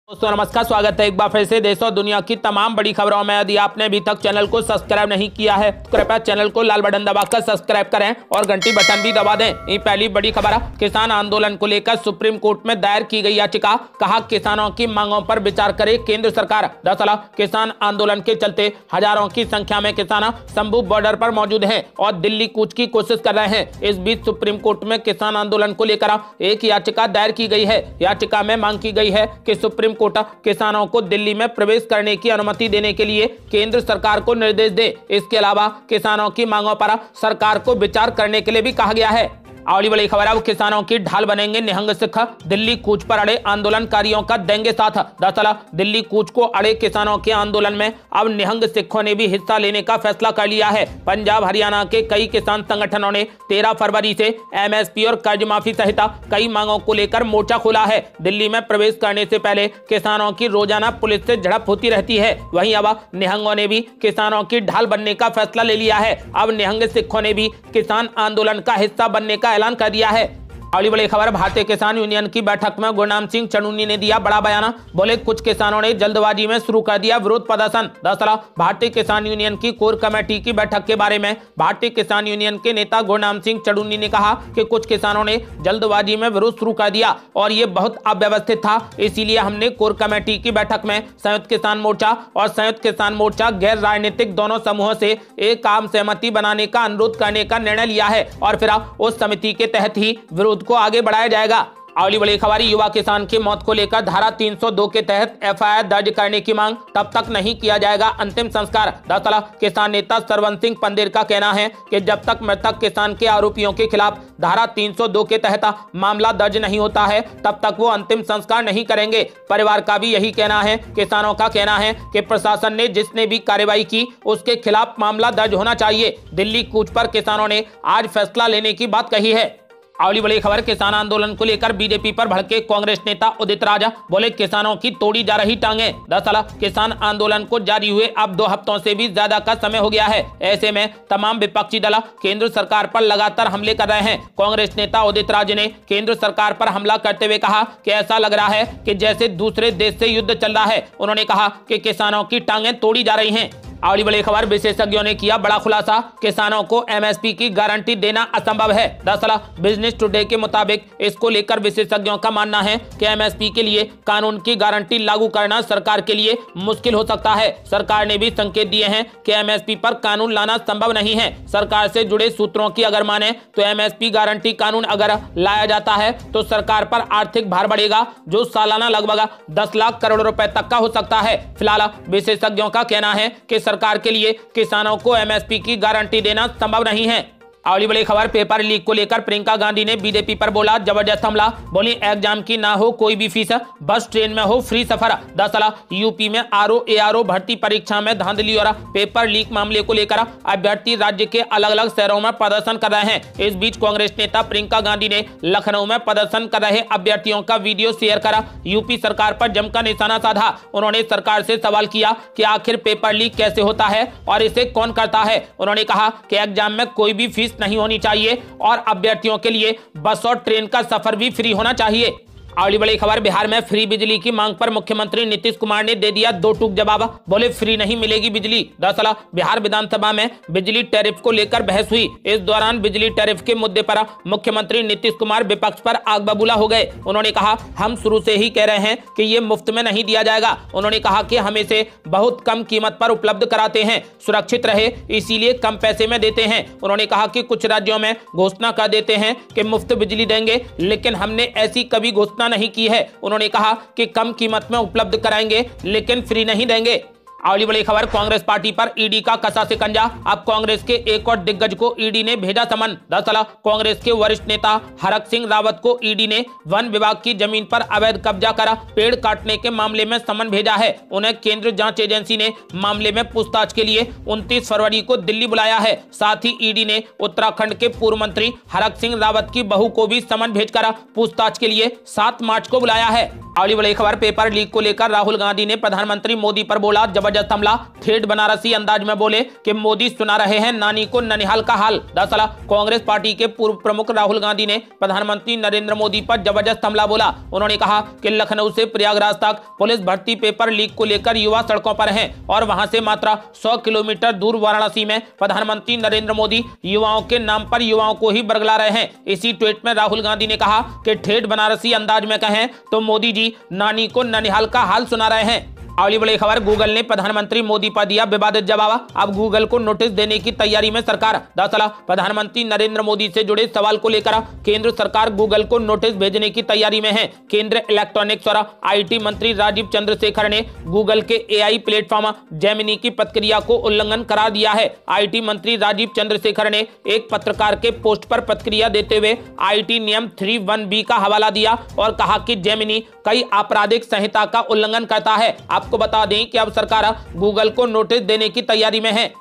दोस्तों नमस्कार, स्वागत है एक बार फिर से देश और दुनिया की तमाम बड़ी खबरों में। यदि आपने अभी तक चैनल को सब्सक्राइब नहीं किया है तो कृपया चैनल को लाल बटन दबाकर सब्सक्राइब करें और घंटी बटन भी दबा दें। ये पहली बड़ी खबर, किसान आंदोलन को लेकर सुप्रीम कोर्ट में दायर की गई याचिका, कहा किसानों की मांगों पर विचार करे केंद्र सरकार। दरअसल किसान आंदोलन के चलते हजारों की संख्या में किसान शंभू बॉर्डर पर मौजूद है और दिल्ली कूच की कोशिश कर रहे हैं। इस बीच सुप्रीम कोर्ट में किसान आंदोलन को लेकर एक याचिका दायर की गई है। याचिका में मांग की गई है कि सुप्रीम कोर्ट किसानों को दिल्ली में प्रवेश करने की अनुमति देने के लिए केंद्र सरकार को निर्देश दे। इसके अलावा किसानों की मांगों पर सरकार को विचार करने के लिए भी कहा गया है। अगली बड़ी खबर, अब किसानों की ढाल बनेंगे निहंग सिख, दिल्ली कूच पर अड़े आंदोलनकारियों का देंगे साथ। दरअसल दिल्ली कूच को अड़े किसानों के आंदोलन में अब निहंग सिखों ने भी हिस्सा लेने का फैसला कर लिया है। पंजाब हरियाणा के कई किसान संगठनों ने 13 फरवरी से एमएसपी और कर्ज माफी सहित कई मांगों को लेकर मोर्चा खोला है। दिल्ली में प्रवेश करने से पहले किसानों की रोजाना पुलिस से झड़प होती रहती है। वहीं अब निहंगों ने भी किसानों की ढाल बनने का फैसला ले लिया है। अब निहंग सिखों ने भी किसान आंदोलन का हिस्सा बनने का ऐलान कर दिया है। अगली बड़ी खबर, भारतीय किसान यूनियन की बैठक में गुरनाम सिंह चन्नूनी ने दिया बड़ा बयान, बोले कुछ किसानों ने जल्दबाजी में शुरू कर दिया विरोध प्रदर्शन। दरअसल भारतीय किसान यूनियन की कोर कमेटी की बैठक के बारे में भारतीय किसान यूनियन के नेता गुरनाम सिंह चन्नूनी ने कहा कि कुछ किसानों ने जल्दबाजी में विरोध शुरू कर दिया और ये बहुत अव्यवस्थित था। इसीलिए हमने कोर कमेटी की बैठक में संयुक्त किसान मोर्चा और संयुक्त किसान मोर्चा गैर राजनीतिक दोनों समूहों से एक आम सहमति बनाने का अनुरोध करने का निर्णय लिया है और फिर उस समिति के तहत ही विरोध को आगे बढ़ाया जाएगा। अगली बड़ी खबर, युवा किसान की मौत को लेकर धारा 302 के तहत एफआईआर दर्ज करने की मांग, तब तक नहीं किया जाएगा अंतिम संस्कार। दरअसल किसान नेता सरवन सिंह पंदेर का कहना है कि जब तक मृतक किसान के आरोपियों के खिलाफ धारा 302 के तहत मामला दर्ज नहीं होता है तब तक वो अंतिम संस्कार नहीं करेंगे। परिवार का भी यही कहना है। किसानों का कहना है कि प्रशासन ने जिसने भी कार्रवाई की उसके खिलाफ मामला दर्ज होना चाहिए। दिल्ली कूच पर किसानों ने आज फैसला लेने की बात कही है। अगली बड़ी खबर, किसान आंदोलन को लेकर बीजेपी पर भड़के कांग्रेस नेता उदित राजा, बोले किसानों की तोड़ी जा रही टांगे। दरअसल किसान आंदोलन को जारी हुए अब 2 हफ्तों से भी ज्यादा का समय हो गया है। ऐसे में तमाम विपक्षी दल केंद्र सरकार पर लगातार हमले कर रहे हैं। कांग्रेस नेता उदित राज ने केंद्र सरकार पर हमला करते हुए कहा कि ऐसा लग रहा है कि जैसे दूसरे देश से युद्ध चल रहा है। उन्होंने कहा कि किसानों की टांगें तोड़ी जा रही हैं। अगली बड़ी खबर, विशेषज्ञों ने किया बड़ा खुलासा, किसानों को एमएसपी की गारंटी देना असंभव है। दरअसल बिजनेस टुडे के मुताबिक इसको लेकर विशेषज्ञों का मानना है कि एमएसपी के लिए कानून की गारंटी लागू करना सरकार के लिए मुश्किल हो सकता है। सरकार ने भी संकेत दिए हैं कि एमएसपी पर कानून लाना संभव नहीं है। सरकार से जुड़े सूत्रों की अगर माने तो एमएसपी गारंटी कानून अगर लाया जाता है तो सरकार पर आर्थिक भार बढ़ेगा, जो सालाना लगभग 10 लाख करोड़ रुपए तक का हो सकता है। फिलहाल विशेषज्ञों का कहना है कि सरकार के लिए किसानों को एमएसपी की गारंटी देना संभव नहीं है। अगली बड़ी खबर, पेपर लीक को लेकर प्रियंका गांधी ने बीजेपी पर बोला जबरदस्त हमला, बोली एग्जाम की ना हो कोई भी फीस, बस ट्रेन में हो फ्री सफर। दरअसल यूपी में आरओ एआरओ भर्ती परीक्षा में धांधली और पेपर लीक मामले को लेकर अभ्यर्थी राज्य के अलग अलग शहरों में प्रदर्शन कर रहे हैं। इस बीच कांग्रेस नेता प्रियंका गांधी ने लखनऊ में प्रदर्शन कर रहे अभ्यर्थियों का वीडियो शेयर कर यूपी सरकार पर जमकर निशाना साधा। उन्होंने सरकार से सवाल किया कि आखिर पेपर लीक कैसे होता है और इसे कौन करता है। उन्होंने कहा कि एग्जाम में कोई भी फीस नहीं होनी चाहिए और अभ्यर्थियों के लिए बस और ट्रेन का सफर भी फ्री होना चाहिए। अगली बड़ी खबर, बिहार में फ्री बिजली की मांग पर मुख्यमंत्री नीतीश कुमार ने दे दिया 2 टूक जवाब, बोले फ्री नहीं मिलेगी बिजली। दरअसल बिहार विधानसभा में बिजली टैरिफ को लेकर बहस हुई। इस दौरान बिजली टैरिफ के मुद्दे पर मुख्यमंत्री नीतीश कुमार विपक्ष पर आग बबूला हो गए। उन्होंने कहा हम शुरू से ही कह रहे हैं कि ये मुफ्त में नहीं दिया जाएगा। उन्होंने कहा कि हम इसे बहुत कम कीमत पर उपलब्ध कराते हैं, सुरक्षित रहे इसीलिए कम पैसे में देते हैं। उन्होंने कहा कि कुछ राज्यों में घोषणा कर देते हैं कि मुफ्त बिजली देंगे, लेकिन हमने ऐसी कभी घोषणा नहीं की है। उन्होंने कहा कि कम कीमत में उपलब्ध कराएंगे लेकिन फ्री नहीं देंगे। अगली बड़ी खबर, कांग्रेस पार्टी पर ईडी का कसा शिकंजा, अब कांग्रेस के एक और दिग्गज को ईडी ने भेजा समन। दरअसल कांग्रेस के वरिष्ठ नेता हरक सिंह रावत को ईडी ने वन विभाग की जमीन पर अवैध कब्जा कर पेड़ काटने के मामले में समन भेजा है। उन्हें केंद्रीय जांच एजेंसी ने मामले में पूछताछ के लिए 29 फरवरी को दिल्ली बुलाया है। साथ ही ईडी ने उत्तराखंड के पूर्व मंत्री हरक सिंह रावत की बहू को भी समन भेजकर पूछताछ के लिए 7 मार्च को बुलाया है। अगली बड़ी खबर, पेपर लीक को लेकर राहुल गांधी ने प्रधानमंत्री मोदी पर बोला जबरदस्त जबरदस्त हमला, ठेठ बनारसी अंदाज में बोले कि मोदी सुना रहे हैं नानी को ननिहाल का हाल। दरअसल कांग्रेस पार्टी के पूर्व प्रमुख राहुल गांधी ने प्रधानमंत्री नरेंद्र मोदी पर जबरदस्त हमला बोला। उन्होंने कहा कि लखनऊ से प्रयागराज तक पुलिस भर्ती पेपर लीक को लेकर युवा सड़कों पर हैं और वहां से मात्र 100 किलोमीटर दूर वाराणसी में प्रधानमंत्री नरेंद्र मोदी युवाओं के नाम पर युवाओं को ही बरगला रहे हैं। इसी ट्वीट में राहुल गांधी ने कहा कि ठेठ बनारसी अंदाज में कहें तो मोदी जी नानी को ननिहाल का हाल सुना रहे हैं। अगली बड़ी खबर, गूगल ने प्रधानमंत्री मोदी पर दिया विवादित जवाब। अब गूगल को नोटिस देने की तैयारी में सरकार। दरअसल प्रधानमंत्री नरेंद्र मोदी से जुड़े सवाल को लेकर केंद्र सरकार गूगल को नोटिस भेजने की तैयारी में है। केंद्रीय इलेक्ट्रॉनिक्स और आईटी मंत्री राजीव चंद्रशेखर ने गूगल के एआई प्लेटफॉर्म जेमिनी की प्रतिक्रिया को उल्लंघन करार दिया है। आईटी मंत्री राजीव चंद्रशेखर ने एक पत्रकार के पोस्ट पर प्रतिक्रिया देते हुए आईटी नियम 3(1)(b) का हवाला दिया और कहा कि जेमिनी कई आपराधिक संहिता का उल्लंघन करता है। आपको बता दें कि अब सरकार गूगल को नोटिस देने की तैयारी में है।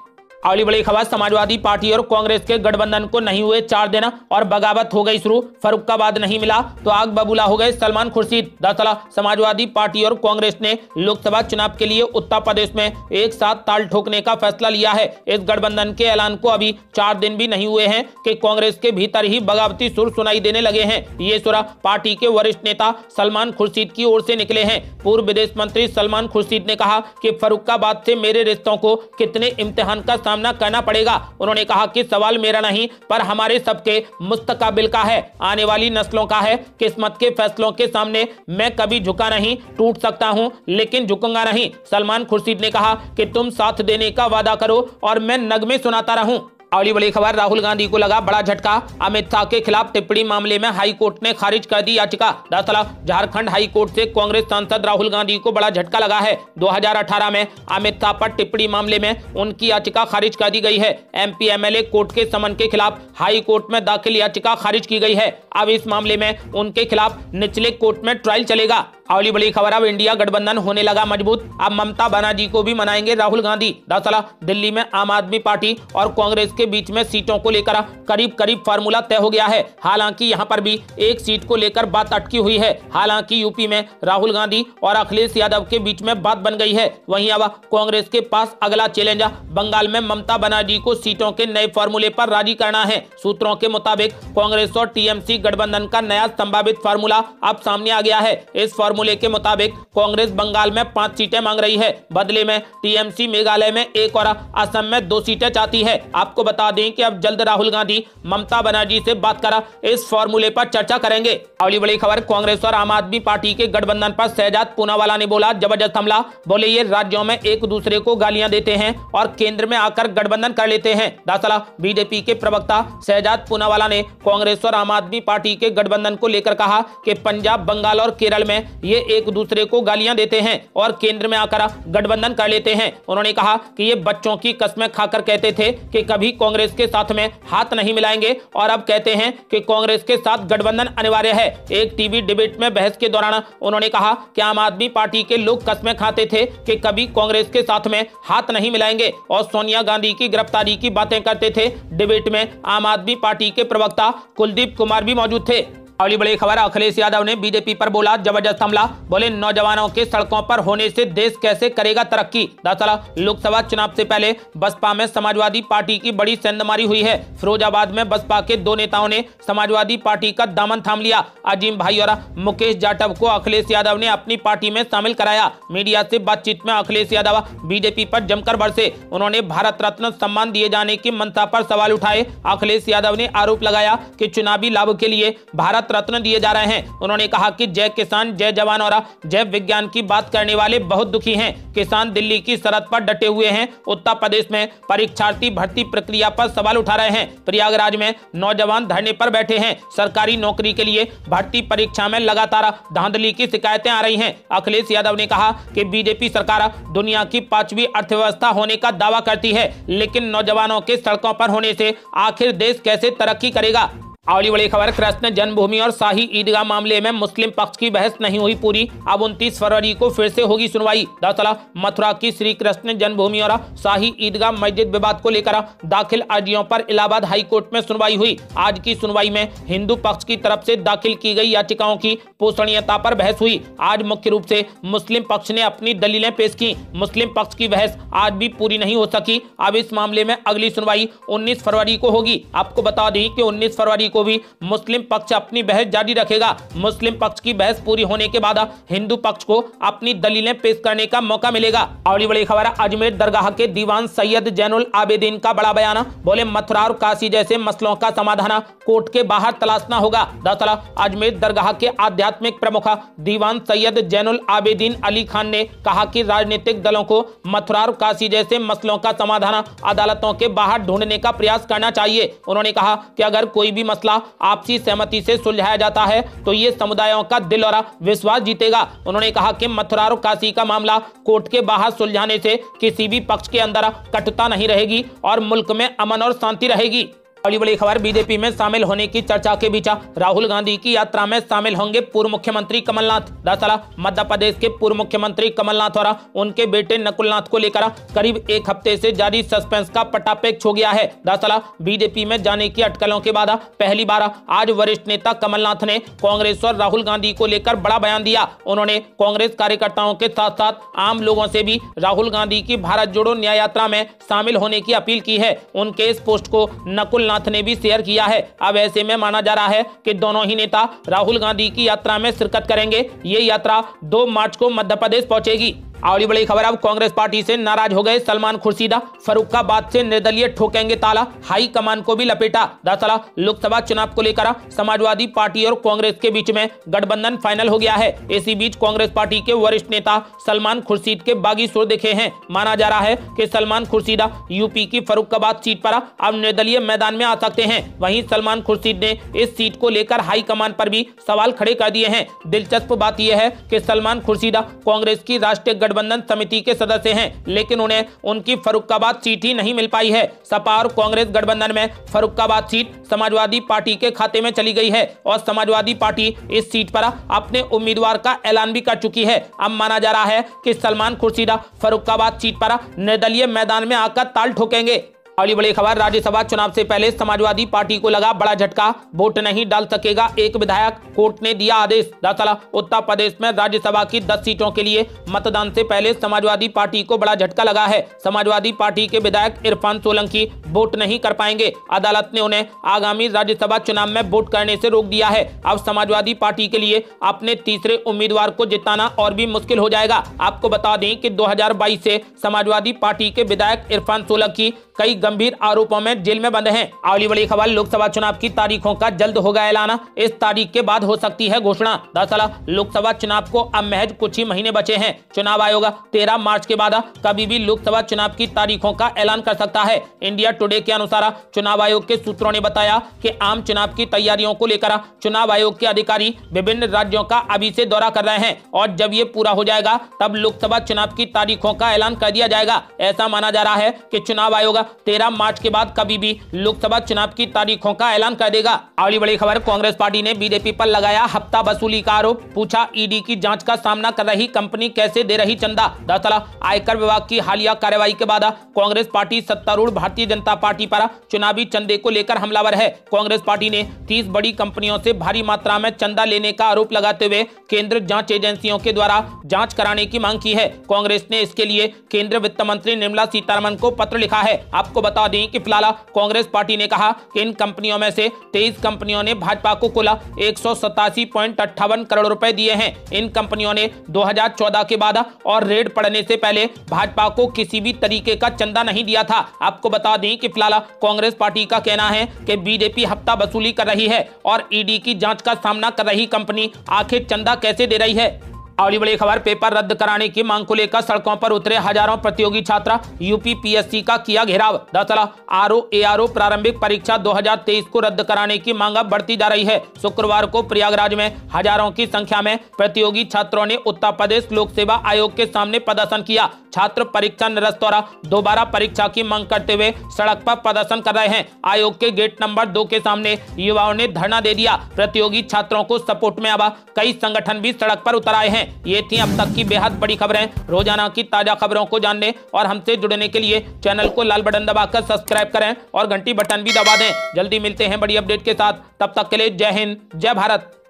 अगली बड़ी खबर, समाजवादी पार्टी और कांग्रेस के गठबंधन को नहीं हुए 4 दिन और बगावत हो गई शुरू। फर्रुखाबाद नहीं मिला तो आग बबूला हो गए सलमान खुर्शीद। दरअसल समाजवादी पार्टी और कांग्रेस ने लोकसभा चुनाव के लिए उत्तर प्रदेश में एक साथ ताल ठोकने का फैसला लिया है। इस गठबंधन के ऐलान को अभी 4 दिन भी नहीं हुए हैं कि कांग्रेस के भीतर ही बगावती सुर सुनाई देने लगे हैं। ये सुर पार्टी के वरिष्ठ नेता सलमान खुर्शीद की ओर से निकले हैं। पूर्व विदेश मंत्री सलमान खुर्शीद ने कहा कि फर्रुखाबाद से मेरे रिश्तों को कितने इम्तिहान का सामना करना पड़ेगा। उन्होंने कहा कि सवाल मेरा नहीं पर हमारे सबके मुस्तकबिल का है, आने वाली नस्लों का है। किस्मत के फैसलों के सामने मैं कभी झुका नहीं, टूट सकता हूं लेकिन झुकूंगा नहीं। सलमान खुर्शीद ने कहा कि तुम साथ देने का वादा करो और मैं नगमे सुनाता रहूं। अगली बड़ी खबर, राहुल गांधी को लगा बड़ा झटका। अमित शाह के खिलाफ टिप्पणी मामले में हाई कोर्ट ने खारिज कर दी याचिका। दरअसल झारखंड हाई कोर्ट से कांग्रेस सांसद राहुल गांधी को बड़ा झटका लगा है। 2018 में अमित शाह पर टिप्पणी मामले में उनकी याचिका खारिज कर दी गई है। एमपी एमएलए कोर्ट के समन के खिलाफ हाई कोर्ट में दाखिल याचिका खारिज की गई है। अब इस मामले में उनके खिलाफ निचले कोर्ट में ट्रायल चलेगा। अगली बड़ी खबर, अब इंडिया गठबंधन होने लगा मजबूत। अब ममता बनर्जी को भी मनाएंगे राहुल गांधी। दरअसल दिल्ली में आम आदमी पार्टी और कांग्रेस के बीच में सीटों को लेकर करीब करीब फार्मूला तय हो गया है। हालांकि यहां पर भी एक सीट को लेकर बात अटकी हुई है। हालांकि यूपी में राहुल गांधी और अखिलेश यादव के बीच में बात बन गई है। वहीं अब कांग्रेस के पास अगला चैलेंज बंगाल में ममता बनर्जी को सीटों के नए फार्मूले पर राजी करना है। सूत्रों के मुताबिक कांग्रेस और टीएमसी गठबंधन का नया संभावित फार्मूला अब सामने आ गया है। इस फार्मूले के मुताबिक कांग्रेस बंगाल में 5 सीटें मांग रही है। बदले में टीएमसी मेघालय में 1 और असम में 2 सीटें चाहती है। आपको बता दें कि अब जल्द राहुल गांधी ममता बनर्जी से बात कर इस फार्मूले पर चर्चा करेंगे। अगली बड़ी खबर, कांग्रेस और आम आदमी पार्टी के गठबंधन पर शहजाद पूनावाला ने बोला जबरदस्त हमला। बोले ये राज्यों में एक दूसरे को गालियां देते हैं और केंद्र में आकर गठबंधन कर लेते हैं। दरअसल बीजेपी के प्रवक्ता शहजाद पूनावाला ने कांग्रेस और आम आदमी पार्टी के गठबंधन को लेकर कहा कि पंजाब, बंगाल और केरल में ये एक दूसरे को गालियां देते हैं और केंद्र में आकर गठबंधन कर लेते हैं। उन्होंने कहा कि ये बच्चों की कस्में खाकर कहते थे कि कभी कांग्रेस के साथ में हाथ नहीं मिलाएंगे और अब कहते हैं कि कांग्रेस के साथ गठबंधन अनिवार्य है। एक टीवी डिबेट में बहस के दौरान उन्होंने कहा कि आम आदमी पार्टी के लोग कस्में खाते थे कि कभी कांग्रेस के साथ में हाथ नहीं मिलाएंगे और सोनिया गांधी की गिरफ्तारी की बातें करते थे। डिबेट में आम आदमी पार्टी के प्रवक्ता कुलदीप कुमार भी मौजूद थे। अगली बड़ी खबर, अखिलेश यादव ने बीजेपी पर बोला जबरदस्त हमला। बोले नौजवानों के सड़कों पर होने से देश कैसे करेगा तरक्की। दरअसल लोकसभा चुनाव से पहले बसपा में समाजवादी पार्टी की बड़ी सेंधमारी हुई है। फिरोजाबाद में बसपा के 2 नेताओं ने समाजवादी पार्टी का दामन थाम लिया। अजीम भाई और मुकेश जाटव को अखिलेश यादव ने अपनी पार्टी में शामिल कराया। मीडिया से बातचीत में अखिलेश यादव बीजेपी पर जमकर बरसे। उन्होंने भारत रत्न सम्मान दिए जाने की मंशा पर सवाल उठाए। अखिलेश यादव ने आरोप लगाया कि चुनावी लाभ के लिए भारत रत्न दिए जा रहे हैं। उन्होंने कहा कि जय किसान, जय जवान और जय विज्ञान की बात करने वाले बहुत दुखी हैं। किसान दिल्ली की सरहद पर डटे हुए हैं। उत्तर प्रदेश में परीक्षार्थी भर्ती प्रक्रिया पर सवाल उठा रहे हैं। प्रयागराज में नौजवान धरने पर बैठे हैं। सरकारी नौकरी के लिए भर्ती परीक्षा में लगातार धांधली की शिकायतें आ रही हैं। अखिलेश यादव ने कहा कि बीजेपी सरकार दुनिया की 5वीं अर्थव्यवस्था होने का दावा करती है, लेकिन नौजवानों के सड़कों पर होने से आखिर देश कैसे तरक्की करेगा। अगली बड़ी खबर, कृष्ण जन्मभूमि और शाही ईदगाह मामले में मुस्लिम पक्ष की बहस नहीं हुई पूरी, अब 29 फरवरी को फिर से होगी सुनवाई। दरअसल मथुरा की श्री कृष्ण जन्मभूमि और शाही ईदगाह मस्जिद विवाद को लेकर दाखिल अर्जियों पर इलाहाबाद हाईकोर्ट में सुनवाई हुई। आज की सुनवाई में हिंदू पक्ष की तरफ से दाखिल की गई याचिकाओं की पोषणीयता पर बहस हुई। आज मुख्य रूप से मुस्लिम पक्ष ने अपनी दलीलें पेश की। मुस्लिम पक्ष की बहस आज भी पूरी नहीं हो सकी। अब इस मामले में अगली सुनवाई 19 फरवरी को होगी। आपको बता दें कि 19 फरवरी को भी मुस्लिम पक्ष अपनी बहस जारी रखेगा। मुस्लिम पक्ष की बहस पूरी होने के बाद हिंदू पक्ष को अपनी दलीलें पेश करने का मौका मिलेगा। अगली बड़ी खबर, अजमेर दरगाह के दीवान सैयद जैनुल आबिदीन का बड़ा बयान, बोले मथुरा और काशी जैसे मसलों का समाधान कोर्ट के बाहर तलाशना होगा। दरअसल अजमेर दरगाह के आध्यात्मिक प्रमुख दीवान सैयद जैनुल आबिदीन अली खान ने कहा कि राजनीतिक दलों को मथुरा और काशी जैसे मसलों का समाधान अदालतों के बाहर ढूंढने का प्रयास करना चाहिए। उन्होंने कहा कि अगर कोई भी मसला आपसी सहमति से सुलझाया जाता है तो ये समुदायों का दिल और विश्वास जीतेगा। उन्होंने कहा कि मथुरा और काशी का मामला कोर्ट के बाहर सुलझाने से किसी भी पक्ष के अंदर कटुता नहीं रहेगी और मुल्क में अमन और शांति रहेगी। अगली बड़ी खबर, बीजेपी में शामिल होने की चर्चा के बीच राहुल गांधी की यात्रा में शामिल होंगे पूर्व मुख्यमंत्री कमलनाथ। दरअसल मध्य प्रदेश के पूर्व मुख्यमंत्री कमलनाथ और उनके बेटे नकुलनाथ को लेकर करीब एक हफ्ते से जारी सस्पेंस का पटापेच हो गया है। दरअसल बीजेपी में जाने की अटकलों के बाद पहली बार आज वरिष्ठ नेता कमलनाथ ने कांग्रेस और राहुल गांधी को लेकर बड़ा बयान दिया। उन्होंने कांग्रेस कार्यकर्ताओं के साथ साथ आम लोगों से भी राहुल गांधी की भारत जोड़ो न्याय यात्रा में शामिल होने की अपील की है। उनके इस पोस्ट को नकुलनाथ ने भी शेयर किया है। अब ऐसे में माना जा रहा है कि दोनों ही नेता राहुल गांधी की यात्रा में शिरकत करेंगे। ये यात्रा 2 मार्च को मध्य प्रदेश पहुंचेगी। अगली बड़ी खबर, अब कांग्रेस पार्टी से नाराज हो गए सलमान खुर्शीद, फर्रुखाबाद से निर्दलीय ठोकेंगे ताला, हाई कमान को भी लपेटा। दरअसल लोकसभा चुनाव को लेकर समाजवादी पार्टी और कांग्रेस के बीच में गठबंधन फाइनल हो गया है। इसी बीच कांग्रेस पार्टी के वरिष्ठ नेता सलमान खुर्शीद के बागी सुर दिखे हैं। माना जा रहा है कि सलमान खुर्शीद यूपी की फर्रुखाबाद सीट पर अब निर्दलीय मैदान में आ सकते हैं। वहीं सलमान खुर्शीद ने इस सीट को लेकर हाईकमान पर भी सवाल खड़े कर दिए हैं। दिलचस्प बात यह है कि सलमान खुर्शीद कांग्रेस की राष्ट्रीय गठबंधन समिति के सदस्य हैं, लेकिन उन्हें उनकी फर्रुखाबाद सीट ही नहीं मिल पाई है। सपा और कांग्रेस गठबंधन में फर्रुखाबाद सीट समाजवादी पार्टी के खाते में चली गई है और समाजवादी पार्टी इस सीट पर अपने उम्मीदवार का ऐलान भी कर चुकी है। अब माना जा रहा है कि सलमान खुर्शीद फर्रुखाबाद सीट पर निर्दलीय मैदान में आकर ताल ठोकेंगे। अगली बड़ी खबर, राज्यसभा चुनाव से पहले समाजवादी पार्टी को लगा बड़ा झटका, वोट नहीं डाल सकेगा एक विधायक, कोर्ट ने दिया आदेश। दरअसल उत्तर प्रदेश में राज्यसभा की 10 सीटों के लिए मतदान से पहले समाजवादी पार्टी को बड़ा झटका लगा है। समाजवादी पार्टी के विधायक इरफान सोलंकी वोट नहीं कर पाएंगे। अदालत ने उन्हें आगामी राज्यसभा चुनाव में वोट करने से रोक दिया है। अब समाजवादी पार्टी के लिए अपने तीसरे उम्मीदवार को जिताना और भी मुश्किल हो जाएगा। आपको बता दें कि 2022 से समाजवादी पार्टी के विधायक इरफान सोलंकी कई गंभीर आरोपों में जेल में बंद हैं। अगली बड़ी खबर, लोकसभा चुनाव की तारीखों का जल्द होगा ऐलान, इस तारीख के बाद हो सकती है घोषणा। दरअसल लोकसभा चुनाव को अब महज कुछ ही महीने बचे हैं। चुनाव आयोग 13 मार्च के बाद कभी भी लोकसभा चुनाव की तारीखों का ऐलान कर सकता है। इंडिया टुडे के अनुसार चुनाव आयोग के सूत्रों ने बताया कि आम चुनाव की तैयारियों को लेकर चुनाव आयोग के अधिकारी विभिन्न राज्यों का अभी से दौरा कर रहे हैं और जब ये पूरा हो जाएगा तब लोकसभा चुनाव की तारीखों का ऐलान कर दिया जाएगा। ऐसा माना जा रहा है कि चुनाव आयोग 13 मार्च के बाद कभी भी लोकसभा चुनाव की तारीखों का ऐलान कर देगा। अगली बड़ी खबर, कांग्रेस पार्टी ने बीजेपी पर लगाया हफ्ता वसूली का आरोप, पूछा ईडी की जांच का सामना कर रही कंपनी कैसे दे रही चंदा। दरअसल आयकर विभाग की हालिया कार्रवाई के बाद कांग्रेस पार्टी सत्तारूढ़ भारतीय जनता पार्टी पर चुनावी चंदे को लेकर हमलावर है। कांग्रेस पार्टी ने 30 बड़ी कंपनियों से भारी मात्रा में चंदा लेने का आरोप लगाते हुए केंद्र जांच एजेंसियों के द्वारा जांच कराने की मांग की है। कांग्रेस ने इसके लिए केंद्रीय वित्त मंत्री निर्मला सीतारमण को पत्र लिखा है। आपको बता दें कि फिलहाल कांग्रेस पार्टी ने कहा कि इन कंपनियों में से 23 कंपनियों ने भाजपा को कुल 187.58 करोड़ रुपए दिए हैं। इन कंपनियों ने 2014 के बाद और रेड पड़ने से पहले भाजपा को किसी भी तरीके का चंदा नहीं दिया था। आपको बता दें कि फिलहाल कांग्रेस पार्टी का कहना है कि बीजेपी हफ्ता वसूली कर रही है और ईडी की जांच का सामना कर रही कंपनी आखिर चंदा कैसे दे रही है। अगली बड़ी खबर, पेपर रद्द कराने की मांग को लेकर सड़कों पर उतरे हजारों प्रतियोगी छात्र, यूपी पीएससी का किया घेराव। दरअसल आरओ एआरओ प्रारंभिक परीक्षा 2023 को रद्द कराने की मांग अब बढ़ती जा रही है। शुक्रवार को प्रयागराज में हजारों की संख्या में प्रतियोगी छात्रों ने उत्तर प्रदेश लोक सेवा आयोग के सामने प्रदर्शन किया। छात्र परीक्षा निरस्त द्वारा दोबारा परीक्षा की मांग करते हुए सड़क पर प्रदर्शन कर रहे हैं। आयोग के गेट नंबर 2 के सामने युवाओं ने धरना दे दिया। प्रतियोगी छात्रों को सपोर्ट में अब कई संगठन भी सड़क पर उतर आए हैं। ये थी अब तक की बेहद बड़ी खबरें। रोजाना की ताजा खबरों को जानने और हमसे जुड़ने के लिए चैनल को लाल बटन दबाकर सब्सक्राइब करें और घंटी बटन भी दबा दें। जल्दी मिलते हैं बड़ी अपडेट के साथ, तब तक के लिए जय हिंद, जय भारत।